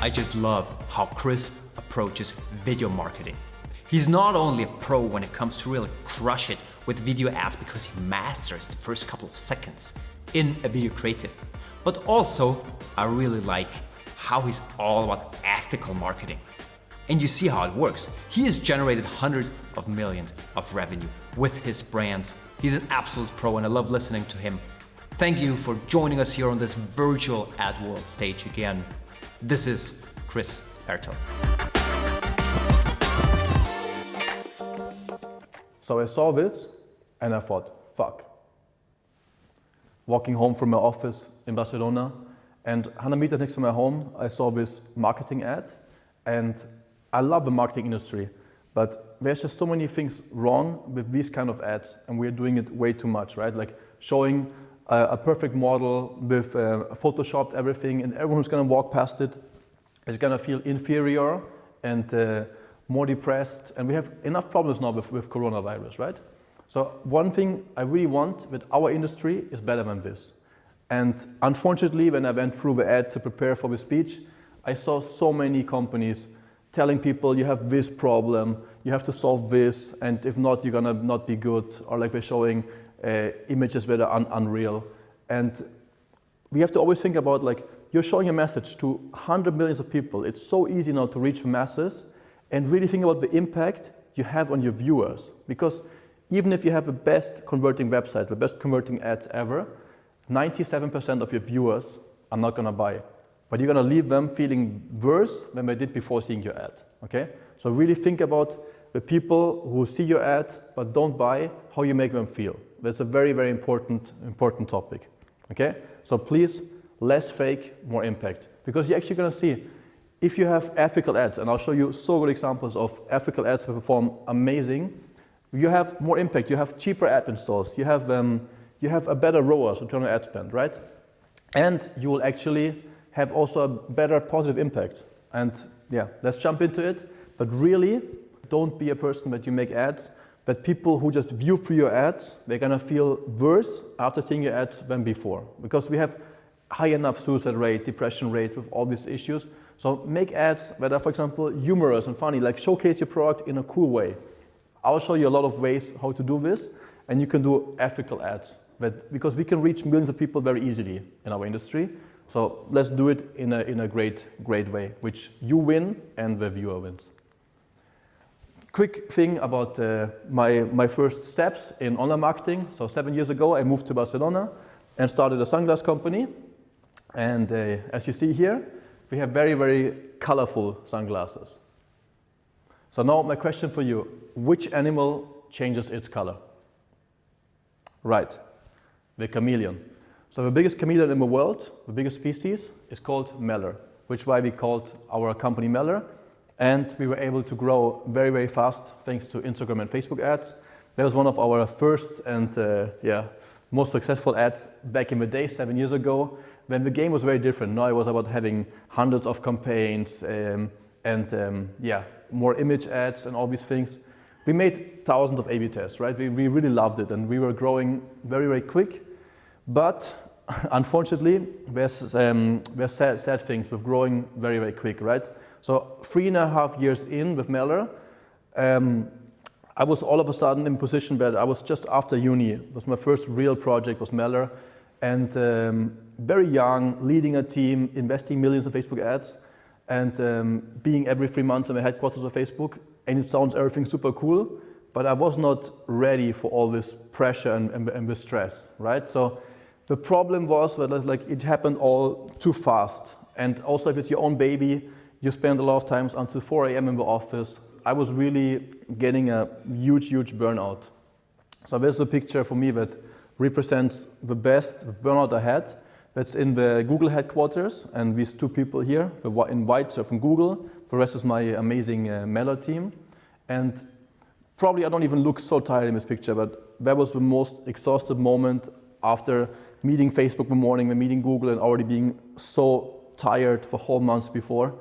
I just love how Chris approaches video marketing. He's not only a pro when it comes to really crush it with video ads because he masters the first couple of seconds in a video creative, but also I really like how he's all about ethical marketing. And you see how it works. He has generated hundreds of millions of revenue with his brands. He's an absolute pro and I love listening to him. Thank you for joining us here on this virtual ad world stage again. This is Chris Ertel. So I saw this and I thought, fuck. Walking home from my office in Barcelona and 100 meters next to my home, I saw this marketing ad. And I love the marketing industry, but there's just so many things wrong with these kind of ads and we're doing it way too much, right? Like showing a perfect model with photoshopped everything and everyone who's gonna walk past it is gonna feel inferior and more depressed, and we have enough problems now with coronavirus, right? So one thing I really want with our industry is better than this. And unfortunately, when I went through the ad to prepare for the speech, I saw so many companies telling people you have this problem, you have to solve this, and if not, you're gonna not be good, or like they're showing images that are unreal. And we have to always think about like, you're showing a message to 100 millions of people. It's so easy now to reach the masses and really think about the impact you have on your viewers. Because even if you have the best converting website, the best converting ads ever, 97% of your viewers are not gonna buy. But you're gonna leave them feeling worse than they did before seeing your ad, okay? So really think about the people who see your ad but don't buy, how you make them feel. That's a very, very important topic, okay? So please, less fake, more impact. Because you're actually gonna see, if you have ethical ads, and I'll show you so good examples of ethical ads that perform amazing, you have more impact, you have cheaper ad installs, you have a better ROAS, return on ad spend, right? And you will actually have also a better positive impact. And yeah, let's jump into it. But really, don't be a person that you make ads, that people who just view through your ads, they're gonna feel worse after seeing your ads than before. Because we have high enough suicide rate, depression rate with all these issues. So make ads that are, for example, humorous and funny, like showcase your product in a cool way. I'll show you a lot of ways how to do this, and you can do ethical ads, because we can reach millions of people very easily in our industry. So let's do it in a great way, which you win and the viewer wins. Quick thing about my first steps in online marketing. So 7 years ago, I moved to Barcelona and started a sunglass company. And as you see here, we have very, very colorful sunglasses. So now my question for you, which animal changes its color? Right, the chameleon. So the biggest chameleon in the world, the biggest species, is called Meller, which is why we called our company Meller. And we were able to grow very, very fast thanks to Instagram and Facebook ads. That was one of our first and most successful ads back in the day, 7 years ago, when the game was very different. Now it was about having hundreds of campaigns more image ads and all these things. We made thousands of A/B tests, right? We really loved it and we were growing very, very quick. But unfortunately, there's sad things with growing very, very quick, right? So 3.5 years in with Meller, I was all of a sudden in a position where I was just after uni. It was my first real project was Meller. And very young, leading a team, investing millions in Facebook ads, and being every 3 months in the headquarters of Facebook. And it sounds everything super cool, but I was not ready for all this pressure and the stress, right? So the problem was that like it happened all too fast. And also if it's your own baby, you spend a lot of times until 4 a.m. in the office. I was really getting a huge burnout. So there's a picture for me that represents the best burnout I had. That's in the Google headquarters, and these two people here, in white are from Google. The rest is my amazing Meller team. And probably I don't even look so tired in this picture, but that was the most exhausted moment after meeting Facebook in the morning, and meeting Google, and already being so tired for whole months before.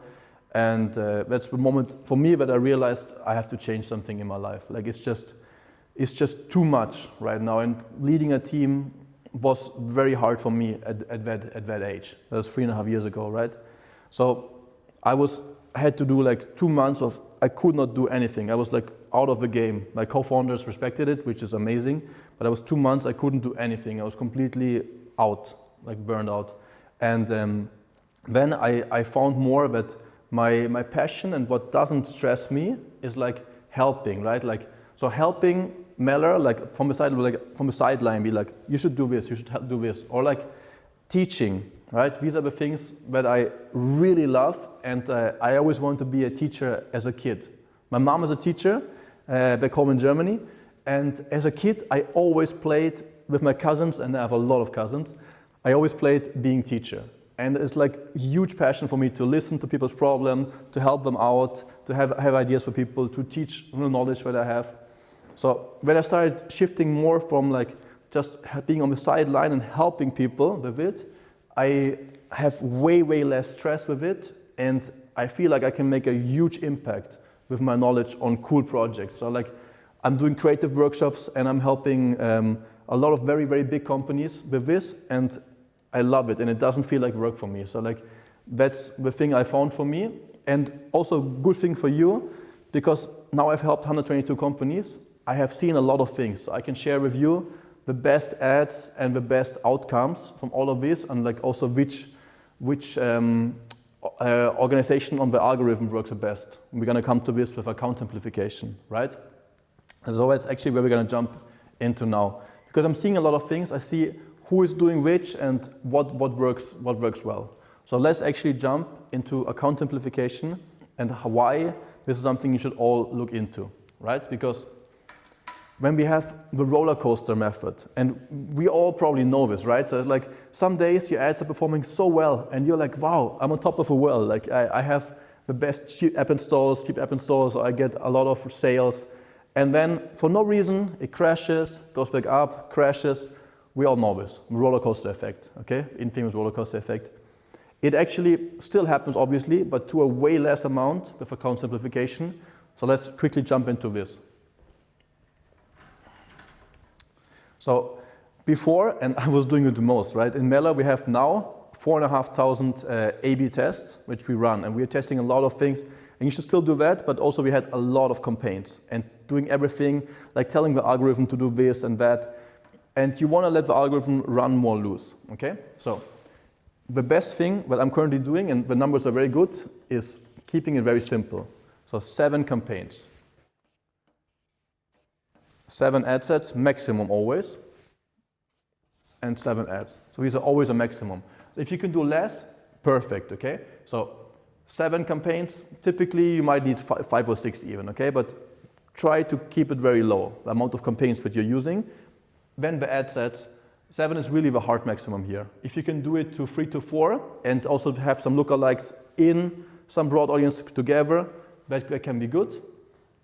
And that's the moment for me that I realized I have to change something in my life. Like it's just too much right now, and leading a team was very hard for me at that age. That was 3.5 years ago, right? So I had to do like 2 months of, I could not do anything. I was like out of the game. My co-founders respected it, which is amazing, but I was 2 months, I couldn't do anything. I was completely out, like burned out. And then I found more that my passion and what doesn't stress me is like helping, right? Like, so helping Meller, like from the sideline, be like, you should do this, you should do this, or like teaching, right? These are the things that I really love, and I always wanted to be a teacher as a kid. My mom is a teacher back home in Germany, and as a kid, I always played with my cousins, and I have a lot of cousins. I always played being teacher, and it's like a huge passion for me to listen to people's problems, to help them out, to have ideas for people, to teach the knowledge that I have. So when I started shifting more from like just being on the sideline and helping people with it, I have way less stress with it, and I feel like I can make a huge impact with my knowledge on cool projects. So like I'm doing creative workshops and I'm helping a lot of very big companies with this, and I love it, and it doesn't feel like work for me. So like that's the thing I found for me, and also good thing for you, because now I've helped 122 companies. I have seen a lot of things, so I can share with you the best ads and the best outcomes from all of this, and like also which organization on the algorithm works the best. We're going to come to this with account simplification, right? And so that's actually where we're going to jump into now, because I'm seeing a lot of things. I see who is doing which and what works well. So let's actually jump into account simplification and why this is something you should all look into, right? Because when we have the roller coaster method, and we all probably know this, right? So it's like some days your ads are performing so well, and you're like, wow, I'm on top of the world. Like I have the best cheap app installs, so I get a lot of sales. And then for no reason, it crashes, goes back up, crashes. We all know this, roller coaster effect, okay? Infamous roller coaster effect. It actually still happens, obviously, but to a way less amount with account simplification. So let's quickly jump into this. So before, and I was doing it the most, right? In Meller, we have now 4,500 A/B tests, which we run, and we are testing a lot of things. And you should still do that, but also we had a lot of campaigns and doing everything, like telling the algorithm to do this and that. And you want to let the algorithm run more loose, okay? So the best thing that I'm currently doing, and the numbers are very good, is keeping it very simple. So 7 campaigns. 7 ad sets, maximum always, and 7 ads. So these are always a maximum. If you can do less, perfect, okay? So 7 campaigns, typically you might need 5 or 6 even, okay? But try to keep it very low, the amount of campaigns that you're using. Then the ad sets, 7 is really the hard maximum here. If you can do it to 3 to 4, and also have some lookalikes in some broad audience together, that can be good.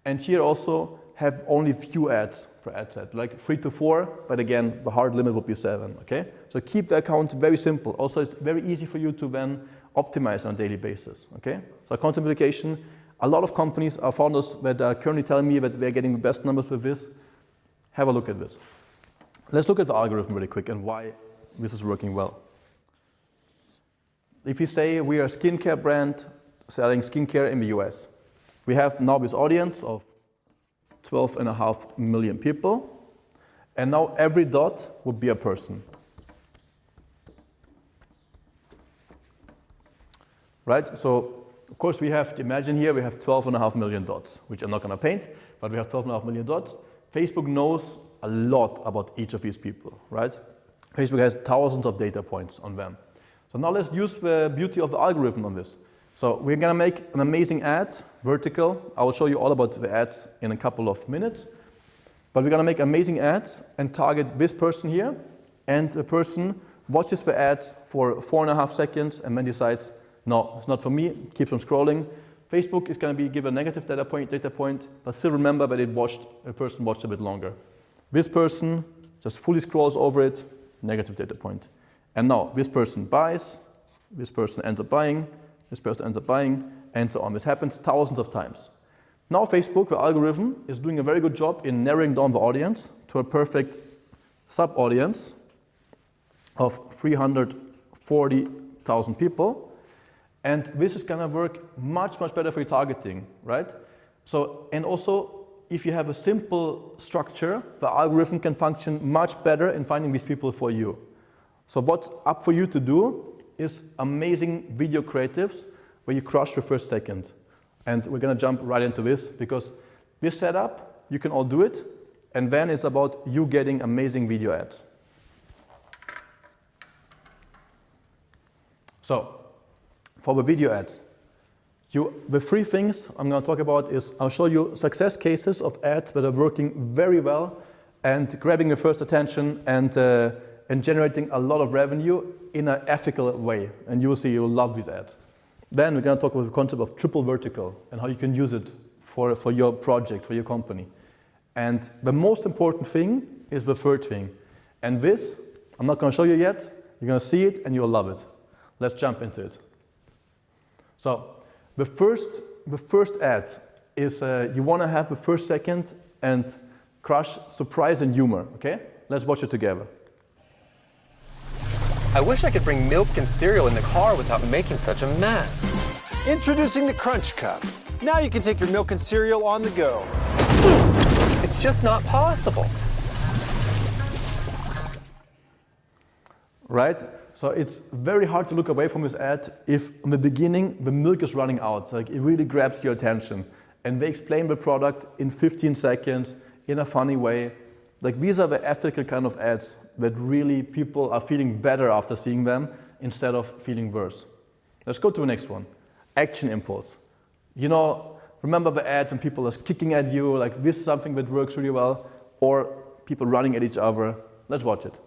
And here also, have only few ads per ad set, like 3 to 4, but again, the hard limit would be 7, okay? So keep the account very simple. Also, it's very easy for you to then optimize on a daily basis, okay? So account simplification, a lot of companies are founders that are currently telling me that they're getting the best numbers with this. Have a look at this. Let's look at the algorithm really quick and why this is working well. If you say we are a skincare brand selling skincare in the US, we have now this audience of 12.5 million people, and now every dot would be a person. Right? So, of course, we have, imagine here we have 12.5 million dots, which I'm not going to paint, but we have 12.5 million dots. Facebook knows a lot about each of these people, right? Facebook has thousands of data points on them. So now let's use the beauty of the algorithm on this. So we're going to make an amazing ad, vertical. I will show you all about the ads in a couple of minutes. But we're going to make amazing ads and target this person here. And the person watches the ads for 4.5 seconds and then decides, no, it's not for me, keeps on scrolling. Facebook is going to give a negative data point, but still remember that a person watched a bit longer. This person just fully scrolls over it, negative data point. And now this person buys, this person ends up buying, this person ends up buying, and so on. This happens thousands of times. Now Facebook, the algorithm, is doing a very good job in narrowing down the audience to a perfect sub-audience of 340,000 people. And this is gonna work much, much better for your targeting, right? So, and also, if you have a simple structure, the algorithm can function much better in finding these people for you. So what's up for you to do is amazing video creatives where you crush the first second. And we're gonna jump right into this because this setup, you can all do it, and then it's about you getting amazing video ads. So, for the video ads, the three things I'm going to talk about is I'll show you success cases of ads that are working very well and grabbing the first attention and generating a lot of revenue in an ethical way. And you will see you'll love these ads. Then we're going to talk about the concept of triple vertical and how you can use it for your project, for your company. And the most important thing is the third thing. And this, I'm not going to show you yet. You're going to see it and you'll love it. Let's jump into it. So, the first ad is you want to have the first second and crush surprise and humor, okay? Let's watch it together. I wish I could bring milk and cereal in the car without making such a mess. Introducing the Crunch Cup. Now you can take your milk and cereal on the go. It's just not possible. Right? So it's very hard to look away from this ad if in the beginning the milk is running out. Like it really grabs your attention. And they explain the product in 15 seconds in a funny way. Like these are the ethical kind of ads that really people are feeling better after seeing them instead of feeling worse. Let's go to the next one. Action impulse. You know, remember the ad when people are kicking at you, like this is something that works really well, or people running at each other. Let's watch it.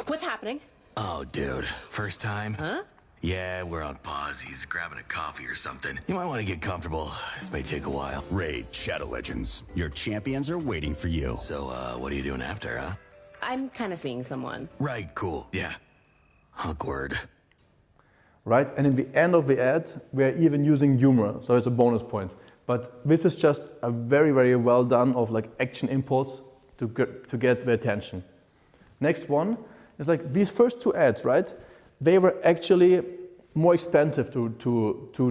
What's happening? Oh, dude. First time? Huh? Yeah, we're on pause. He's grabbing a coffee or something. You might want to get comfortable. This may take a while. Raid, Shadow Legends. Your champions are waiting for you. So, what are you doing after, huh? I'm kind of seeing someone. Right, cool. Yeah. Awkward. Right? And in the end of the ad, we're even using humor, so it's a bonus point. But this is just a very, very well done of like action impulse to get the attention. Next one is like these first two ads, right? They were actually more expensive to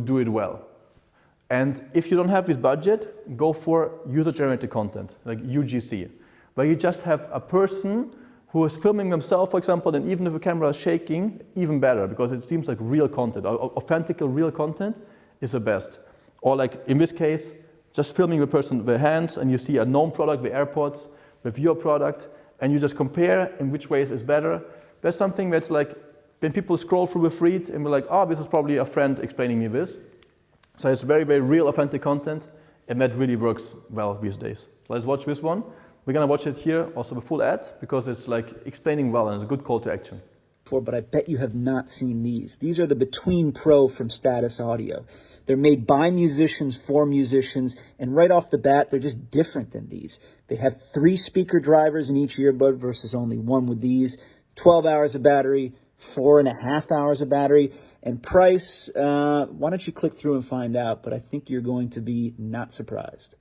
do it well. And if you don't have this budget, go for user-generated content, like UGC, where you just have a person who is filming themselves, for example, and even if the camera is shaking, even better, because it seems like real content. Authentic, real content is the best. Or like in this case, just filming the person with their hands, and you see a known product, the AirPods, with your product, and you just compare in which ways is better. That's something that's like, when people scroll through the feed and be like, oh, this is probably a friend explaining me this. So it's very, very real, authentic content, and that really works well these days. So let's watch this one. We're gonna watch it here, also the full ad, because it's like explaining well and it's a good call to action. But I bet you have not seen these. These are the Between Pro from Status Audio. They're made by musicians for musicians, and right off the bat, they're just different than these. They have 3 speaker drivers in each earbud versus only 1 with these, 12 hours of battery, 4.5 hours of battery, and price, why don't you click through and find out, but I think you're going to be not surprised.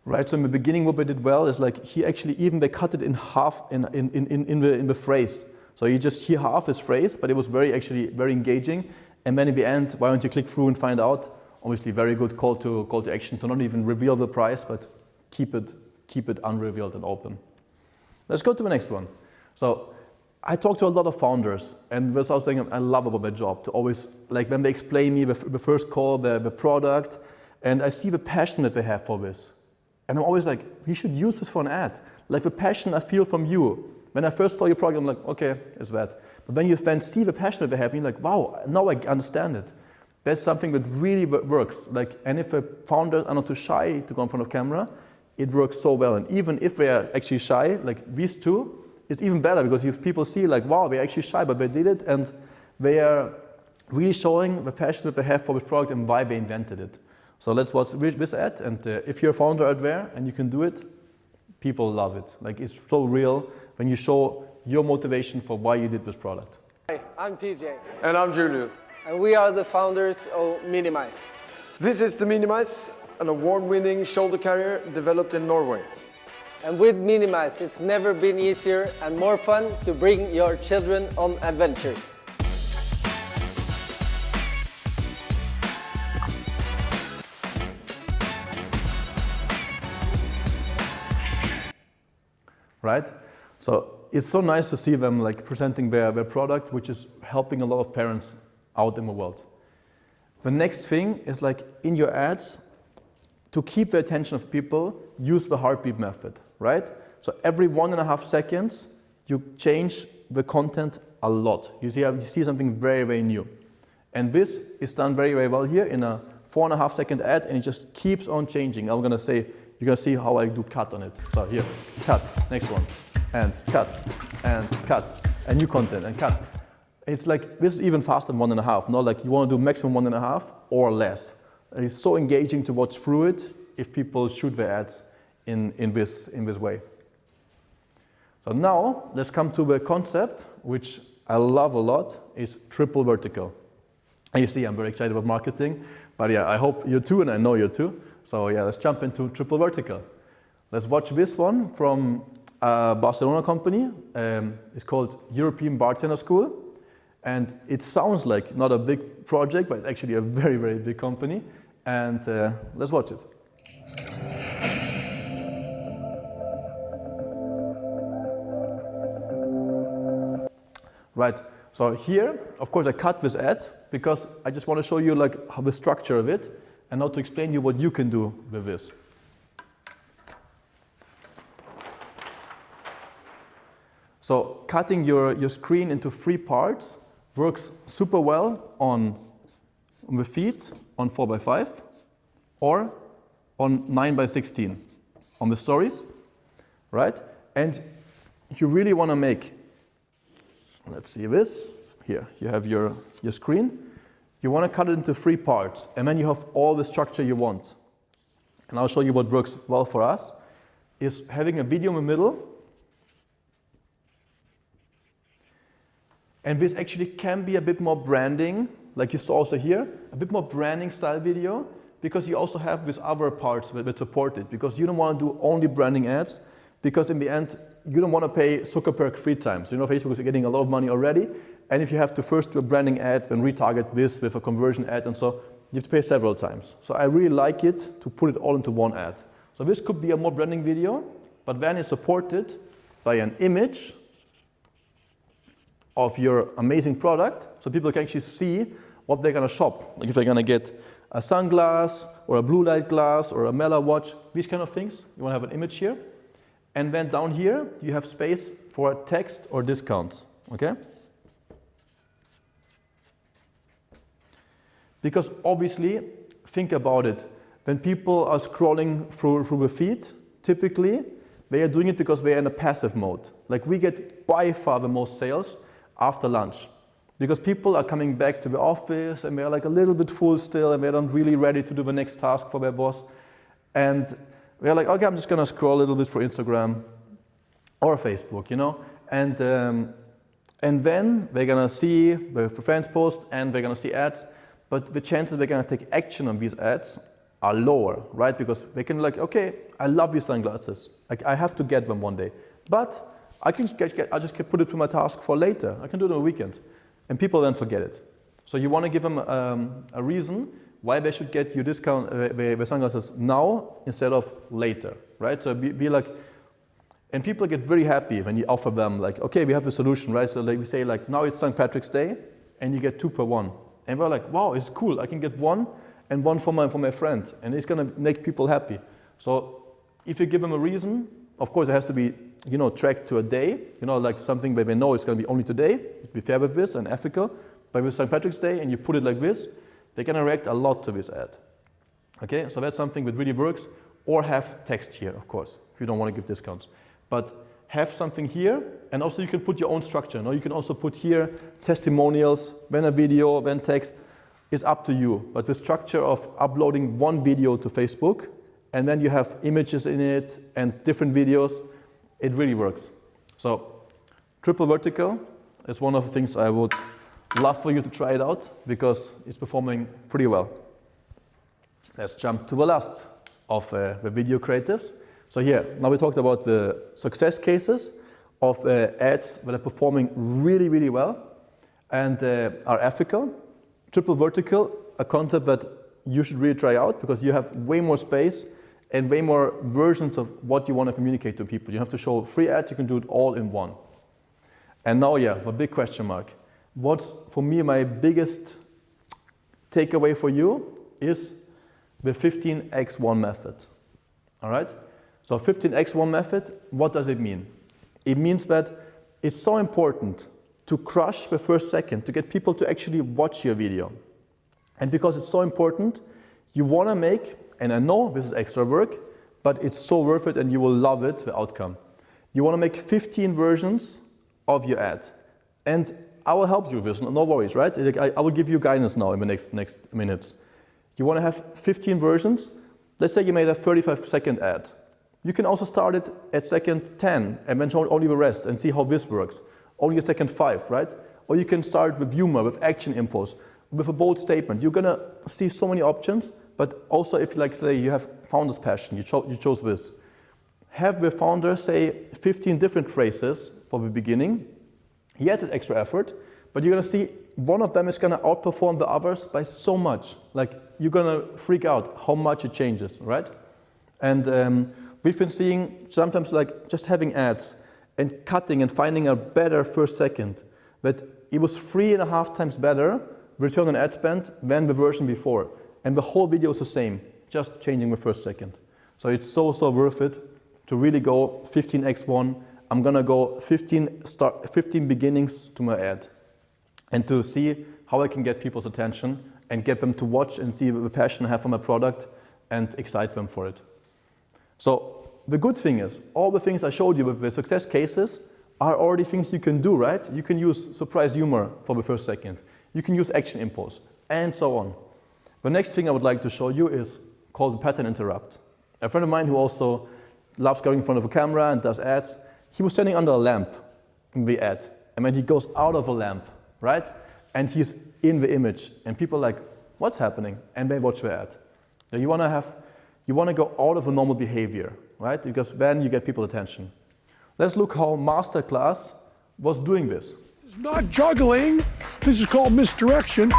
Right, so in the beginning what they did well is like he actually they cut it in half in the phrase. So you just hear half his phrase, but it was very engaging. And then in the end, why don't you click through and find out? Obviously very good call to action to not even reveal the price, but keep it unrevealed and open. Let's go to the next one. So I talk to a lot of founders, and that's something I love about my job, to always, like when they explain me the first call, the product, and I see the passion that they have for this. And I'm always like, we should use this for an ad. Like the passion I feel from you. When I first saw your product, I'm like, okay, it's that. But when you then see the passion that they have, you're like, wow, now I understand it. That's something that really works. Like, and if the founders are not too shy to go in front of camera, it works so well. And even if they are actually shy, like these two, it's even better because if people see like, wow, they're actually shy, but they did it, and they are really showing the passion that they have for this product and why they invented it. So let's watch this ad, and if you're a founder out there and you can do it, people love it. Like it's so real when you show your motivation for why you did this product. Hi, I'm TJ. And I'm Julius. And we are the founders of Minimize. This is the Minimize, an award-winning shoulder carrier developed in Norway. And with Minimize, it's never been easier and more fun to bring your children on adventures. Right? So it's so nice to see them like presenting their product, which is helping a lot of parents out in the world. The next thing is like in your ads, to keep the attention of people, use the heartbeat method, right? So every 1.5 seconds, you change the content a lot. You see something very, very new. And this is done very, very well here in a 4.5 second ad, and it just keeps on changing. I'm gonna say, you're gonna see how I do cut on it. So here, cut, next one, and cut, and new content, and cut. It's like, this is even faster than 1.5, not like you wanna do maximum 1.5 or less. It's so engaging to watch through it if people shoot their ads in this way. So now, let's come to the concept, which I love a lot, is triple vertical. And you see, I'm very excited about marketing, but yeah, I hope you too, and I know you too. So yeah, let's jump into triple vertical. Let's watch this one from a Barcelona company. It's called European Bartender School. And it sounds like not a big project, but it's actually a very, very big company. And let's watch it. Right, so here, of course, I cut this ad because I just want to show you like how the structure of it and now to explain you what you can do with this. So cutting your screen into 3 parts works super well on the feed on 4x5 or on 9x16 on the stories, right? And you really want to make, let's see this, here you have your screen. You want to cut it into 3 parts and then you have all the structure you want. And I'll show you what works well for us, is having a video in the middle. And this actually can be a bit more branding, like you saw also here, a bit more branding style video, because you also have these other parts that support it, because you don't want to do only branding ads, because in the end, you don't want to pay Zuckerberg 3 times. You know, Facebook is getting a lot of money already, and if you have to first do a branding ad, then retarget this with a conversion ad, and so you have to pay several times. So I really like it to put it all into one ad. So this could be a more branding video, but then it's supported by an image of your amazing product, so people can actually see what they're gonna shop. Like if they're gonna get a sunglass, or a blue light glass, or a Mela watch, these kind of things. You wanna have an image here. And then down here, you have space for text or discounts, okay? Because obviously, think about it. When people are scrolling through the feed, typically, they are doing it because they are in a passive mode. Like we get by far the most sales after lunch, because people are coming back to the office and they're like a little bit full still and they're not really ready to do the next task for their boss. And they're like, okay, I'm just gonna scroll a little bit for Instagram or Facebook, you know? And then they're gonna see the friends post and they're gonna see ads, but the chances they're gonna take action on these ads are lower, right? Because they can like, okay, I love these sunglasses. Like I have to get them one day, but I just put it to my task for later. I can do it on a weekend. And people then forget it. So you want to give them a reason why they should get your discount, the sunglasses now instead of later, right? So be like, and people get very happy when you offer them like, okay, we have a solution, right? So like we say like, now it's St. Patrick's Day and you get 2 per 1. And we're like, wow, it's cool. I can get 1 and 1 for my friend. And it's going to make people happy. So if you give them a reason, of course it has to be, you know, tracked to a day, you know, like something where they know it's going to be only today, be fair with this and ethical. But with St. Patrick's Day and you put it like this, they're going to react a lot to this ad. Okay, so that's something that really works. Or have text here, of course, if you don't want to give discounts. But have something here, and also you can put your own structure. You know? You can also put here testimonials, then a video, then text. It's up to you. But the structure of uploading one video to Facebook, and then you have images in it and different videos, it really works. So triple vertical is one of the things I would love for you to try it out because it's performing pretty well. Let's jump to the last of the video creatives. So here, now we talked about the success cases of ads that are performing really, really well and are ethical. Triple vertical, a concept that you should really try out because you have way more space and way more versions of what you want to communicate to people. You have to show free ads, you can do it all in one. And now, yeah, a big question mark. What's, for me, my biggest takeaway for you is the 15x1 method. All right? So 15x1 method, what does it mean? It means that it's so important to crush the first second, to get people to actually watch your video. And because it's so important, you want to make, and I know this is extra work, but it's so worth it and you will love it, the outcome. You want to make 15 versions of your ad. And I will help you with this, no worries, right? I will give you guidance now in the next minutes. You want to have 15 versions. Let's say you made a 35-second ad. You can also start it at second 10 and then show only the rest and see how this works. Only at second 5, right? Or you can start with humor, with action impulse, with a bold statement. You're gonna see so many options, but also if, like, say you have founder's passion, you chose this. Have the founder say 15 different phrases for the beginning. Yes, it's extra effort, but you're gonna see one of them is gonna outperform the others by so much. Like, you're gonna freak out how much it changes, right? And we've been seeing sometimes like just having ads and cutting and finding a better first second, but it was 3.5 times better return on ad spend than the version before. And the whole video is the same, just changing the first second. So it's so worth it to really go 15x1. I'm gonna go 15 beginnings to my ad and to see how I can get people's attention and get them to watch and see the passion I have for my product and excite them for it. So the good thing is, all the things I showed you with the success cases are already things you can do, right? You can use surprise humor for the first second. You can use action impulse, and so on. The next thing I would like to show you is called pattern interrupt. A friend of mine who also loves going in front of a camera and does ads, he was standing under a lamp in the ad, and then he goes out of a lamp, right? And he's in the image, and people are like, what's happening? And they watch the ad. So you want to go out of a normal behavior, right? Because then you get people's attention. Let's look how Masterclass was doing this. It's not juggling. This is called misdirection.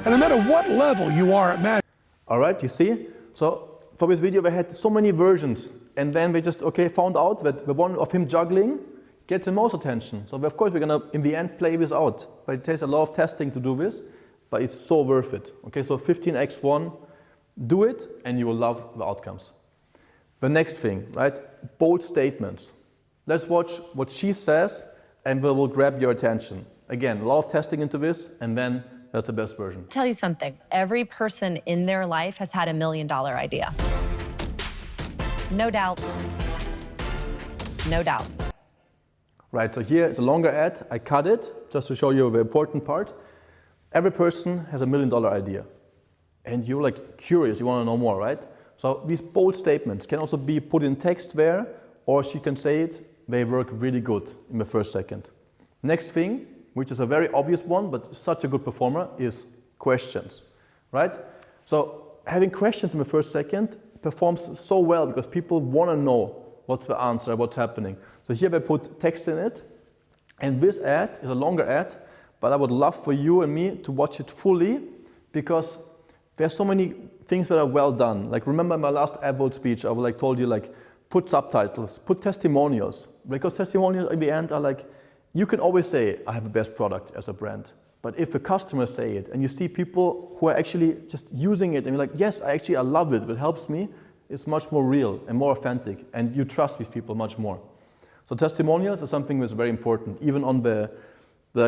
And no matter what level you are at magic. All right, you see? So for this video, they had so many versions. And then they just, found out that the one of him juggling gets the most attention. So of course, we're going to, in the end, play this out. But it takes a lot of testing to do this. But it's so worth it. Okay, so 15x1, do it, and you will love the outcomes. The next thing, right? Bold statements. Let's watch what she says, and we will grab your attention. Again, a lot of testing into this, and then that's the best version. Tell you something. Every person in their life has had $1 million idea. No doubt. No doubt. Right, so here it's a longer ad. I cut it just to show you the important part. Every person has $1 million idea. And you're like curious, you want to know more, right? So these bold statements can also be put in text there, or she can say it. They work really good in the first second. Next thing, which is a very obvious one, but such a good performer, is questions, right? So having questions in the first second performs so well because people want to know what's the answer, what's happening. So here they put text in it, and this ad is a longer ad, but I would love for you and me to watch it fully because there's so many things that are well done. Like remember my last AdVolt speech, I told you put subtitles, put testimonials, because testimonials in the end are you can always say, I have the best product as a brand. But if the customers say it and you see people who are actually just using it and you're like, yes, I love it, it helps me, it's much more real and more authentic and you trust these people much more. So testimonials are something that's very important, even on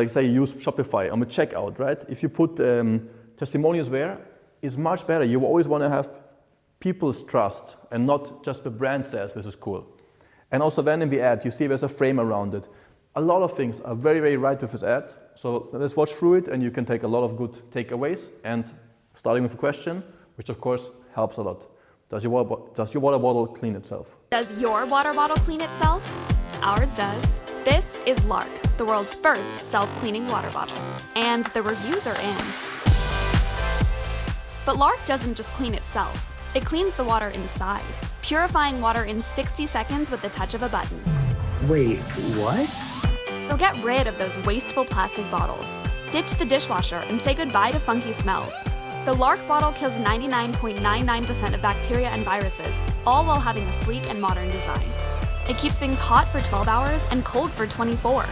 say you use Shopify, on the checkout, right? If you put testimonials there, it's much better. You always want to have people's trust and not just the brand says this is cool. And also then in the ad, you see there's a frame around it. A lot of things are very, very right with this ad. So let's watch through it and you can take a lot of good takeaways. And starting with a question, which of course helps a lot. Does your water bottle clean itself? Does your water bottle clean itself? Ours does. This is Lark, the world's first self-cleaning water bottle. And the reviews are in. But Lark doesn't just clean itself. It cleans the water inside, purifying water in 60 seconds with the touch of a button. Wait, what? So get rid of those wasteful plastic bottles. Ditch the dishwasher and say goodbye to funky smells. The Lark bottle kills 99.99% of bacteria and viruses, all while having a sleek and modern design. It keeps things hot for 12 hours and cold for 24.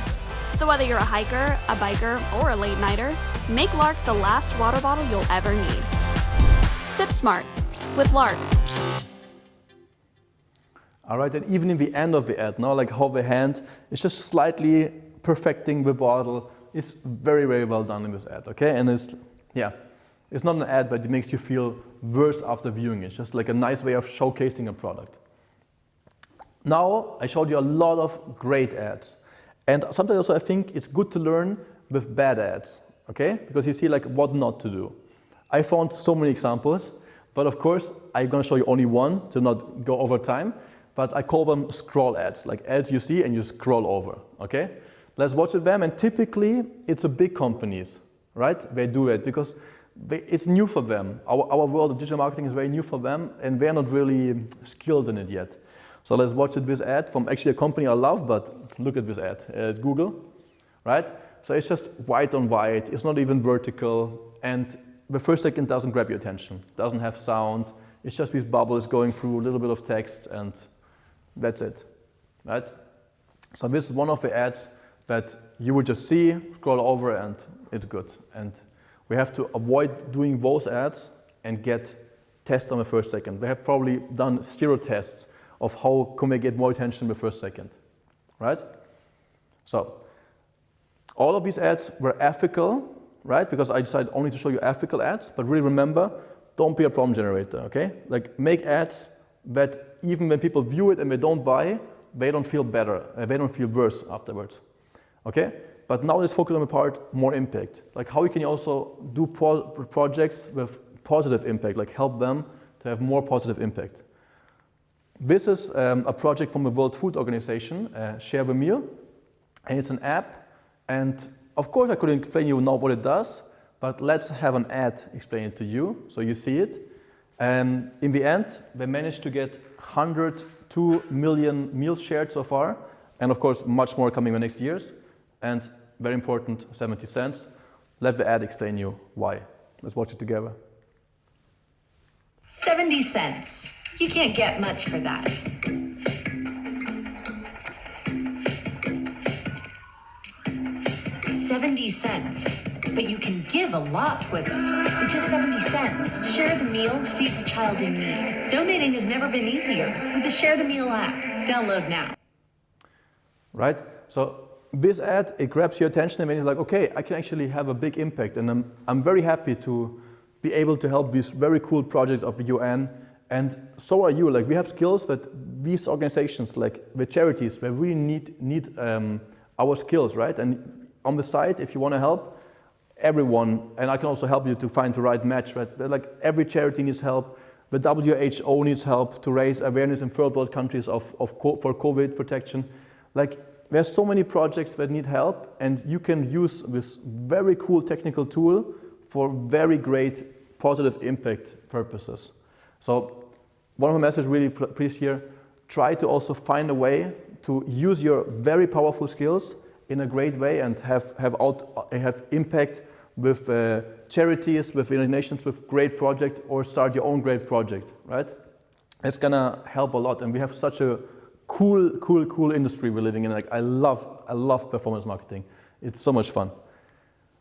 So whether you're a hiker, a biker, or a late nighter, make Lark the last water bottle you'll ever need. Sip smart with Lark. All right, and even in the end of the ad, now like how the hand is just slightly perfecting the bottle is very, very well done in this ad, okay? And it's not an ad that makes you feel worse after viewing it. It's just like a nice way of showcasing a product. Now, I showed you a lot of great ads. And sometimes also I think it's good to learn with bad ads, okay? Because you see like what not to do. I found so many examples, but of course, I'm gonna show you only one to not go over time, but I call them scroll ads, like ads you see and you scroll over, okay? Let's watch them, and typically it's the big companies, right? They do it because it's new for them. Our world of digital marketing is very new for them, and they're not really skilled in it yet. So let's watch this ad from actually a company I love, but look at this ad at Google, right? So it's just white on white, it's not even vertical, and the first second doesn't grab your attention, doesn't have sound, it's just these bubbles going through a little bit of text, and that's it, right? So this is one of the ads that you would just see, scroll over, and it's good. And we have to avoid doing those ads and get tests on the first second. We have probably done 0 tests of how can we get more attention in the first second, right? So all of these ads were ethical, right? Because I decided only to show you ethical ads, but really remember, don't be a problem generator, okay? Like make ads that even when people view it and they don't buy, they don't feel better, they don't feel worse afterwards, okay? But now let's focus on the part more impact. Like how can you also do projects with positive impact, like help them to have more positive impact. This is a project from the World Food Organization, Share the Meal, and it's an app. And of course I couldn't explain you now what it does, but let's have an ad explain it to you so you see it. In the end, they managed to get 102 million meals shared so far, and of course much more coming in the next years. And very important, 70 cents. Let the ad explain you why. Let's watch it together. 70 cents. You can't get much for that. $0.70, but you can give a lot with it. With just 70 cents, Share the Meal feeds a child in need. Donating has never been easier with the Share the Meal app. Download now. Right? So this ad, it grabs your attention and then you're like, okay, I can actually have a big impact. And I'm very happy to be able to help these very cool projects of the UN. And so are you. Like we have skills, but these organizations, like the charities, they really need our skills, right? And on the side, if you want to help everyone, and I can also help you to find the right match, right? But like every charity needs help. The WHO needs help to raise awareness in third world countries for COVID protection. Like there's so many projects that need help, and you can use this very cool technical tool for very great positive impact purposes. So one of my messages really please here, try to also find a way to use your very powerful skills in a great way and have impact with charities, with United Nations, with great project, or start your own great project, right? It's gonna help a lot, and we have such a cool industry we're living in. Like I love performance marketing. It's so much fun.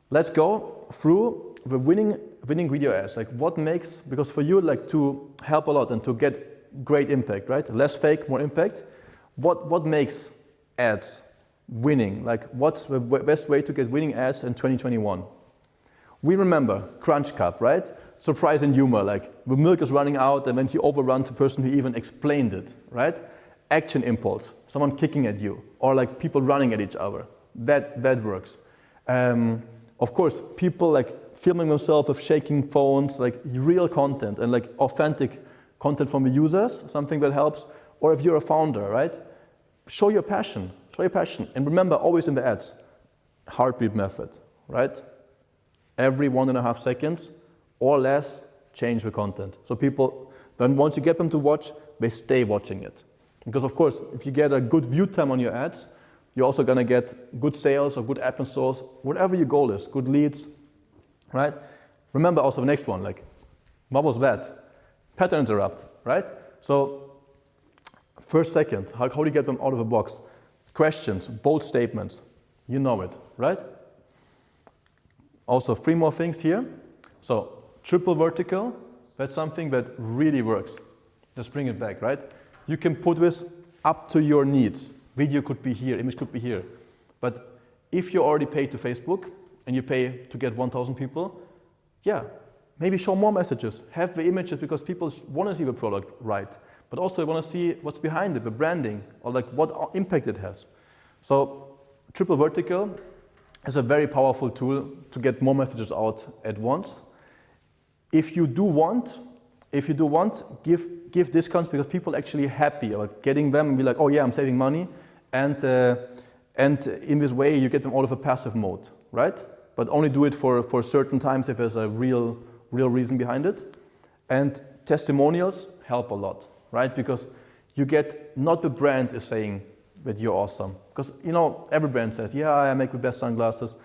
Let's go through the winning video ads. Like what makes, because for you like to help a lot and to get great impact, right? Less fake, more impact. What makes ads winning? Like what's the best way to get winning ads in 2021? We remember Crunch Cup, right? Surprise and humor, like the milk is running out and then he overruns the person who even explained it, right? Action impulse, someone kicking at you, or like people running at each other. That works. Of course, people like filming themselves with shaking phones, like real content and like authentic content from the users, something that helps. Or if you're a founder, right? Show your passion. And remember, always in the ads, heartbeat method, right? Every 1.5 seconds or less, change the content. So people Then once you get them to watch, they stay watching it. Because of course, if you get a good view time on your ads, you're also gonna get good sales or good app installs, whatever your goal is, good leads, right? Remember also the next one, like, what was that? Pattern interrupt, right? So, first, second, how do you get them out of the box? Questions, bold statements, you know it, right? Also, 3 more things here. So, triple vertical, that's something that really works. Just bring it back, right? You can put this up to your needs. Video could be here, image could be here. But if you already pay to Facebook and you pay to get 1,000 people, yeah, maybe show more messages. Have the images because people want to see the product right. But also want to see what's behind it, the branding, or like what impact it has. So triple vertical is a very powerful tool to get more messages out at once. If you do want, give discounts because people are actually happy about getting them and be like, oh yeah, I'm saving money. And in this way, you get them out of a passive mode, right? But only do it for certain times if there's a real reason behind it. And testimonials help a lot, right? Because you get, not the brand is saying that you're awesome. Because, you know, every brand says, yeah, I make the best sunglasses.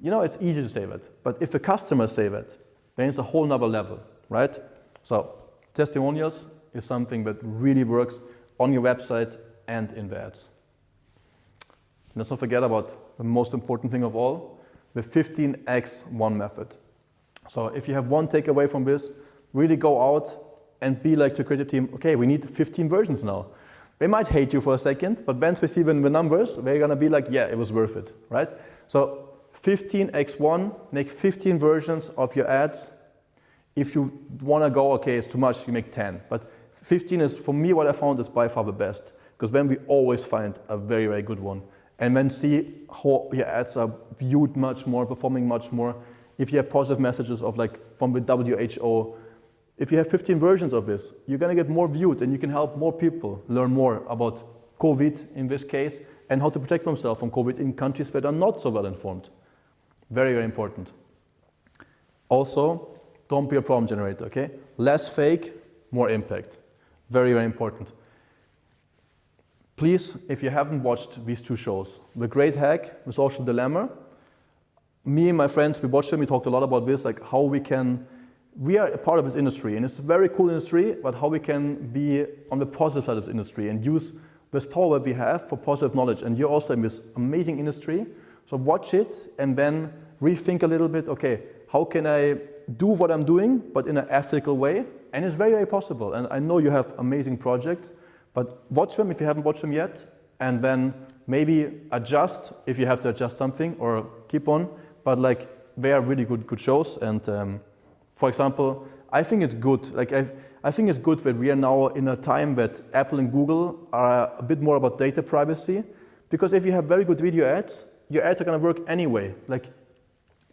You know, it's easy to say that. But if the customers say that, then it's a whole nother level, right? So testimonials is something that really works on your website and in the ads. Let's not forget about the most important thing of all, the 15x1 method. So if you have one takeaway from this, really go out and be like to the creative team, okay, we need 15 versions now. They might hate you for a second, but once we see the numbers, they're gonna be like, yeah, it was worth it, right? So 15x1, make 15 versions of your ads. If you wanna go, okay, it's too much, you make 10. But 15 is, for me, what I found is by far the best, because then we always find a very, very good one. And then see how your ads are viewed much more, performing much more. If you have positive messages of like from the WHO, if you have 15 versions of this, you're gonna get more viewed and you can help more people learn more about COVID in this case and how to protect themselves from COVID in countries that are not so well informed. Very, very important. Also, don't be a problem generator, okay? Less fake, more impact. Very, very important. Please, if you haven't watched these 2 shows, The Great Hack, The Social Dilemma, me and my friends, we watched them, we talked a lot about this, like how we are a part of this industry, and it's a very cool industry, but how we can be on the positive side of the industry and use this power that we have for positive knowledge. And you're also in this amazing industry, so watch it and then rethink a little bit, okay, how can I do what I'm doing, but in an ethical way? And it's very, very possible. And I know you have amazing projects, but watch them if you haven't watched them yet, and then maybe adjust if you have to adjust something, or keep on. But like, they are really good shows. And for example, I think it's good. Like I think it's good that we are now in a time that Apple and Google are a bit more about data privacy, because if you have very good video ads, your ads are going to work anyway. Like,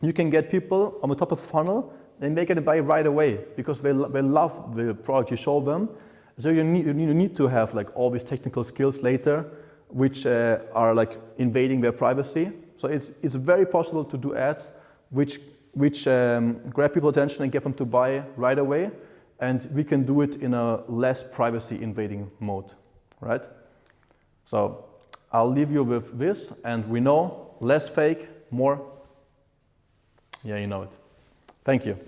you can get people on the top of the funnel, and they're going to buy right away because they love the product you show them. So you need to have like all these technical skills later, which are like invading their privacy. So it's very possible to do ads which grab people's attention and get them to buy right away, and we can do it in a less privacy invading mode, right? So I'll leave you with this, and we know less fake, more, yeah, you know it. Thank you.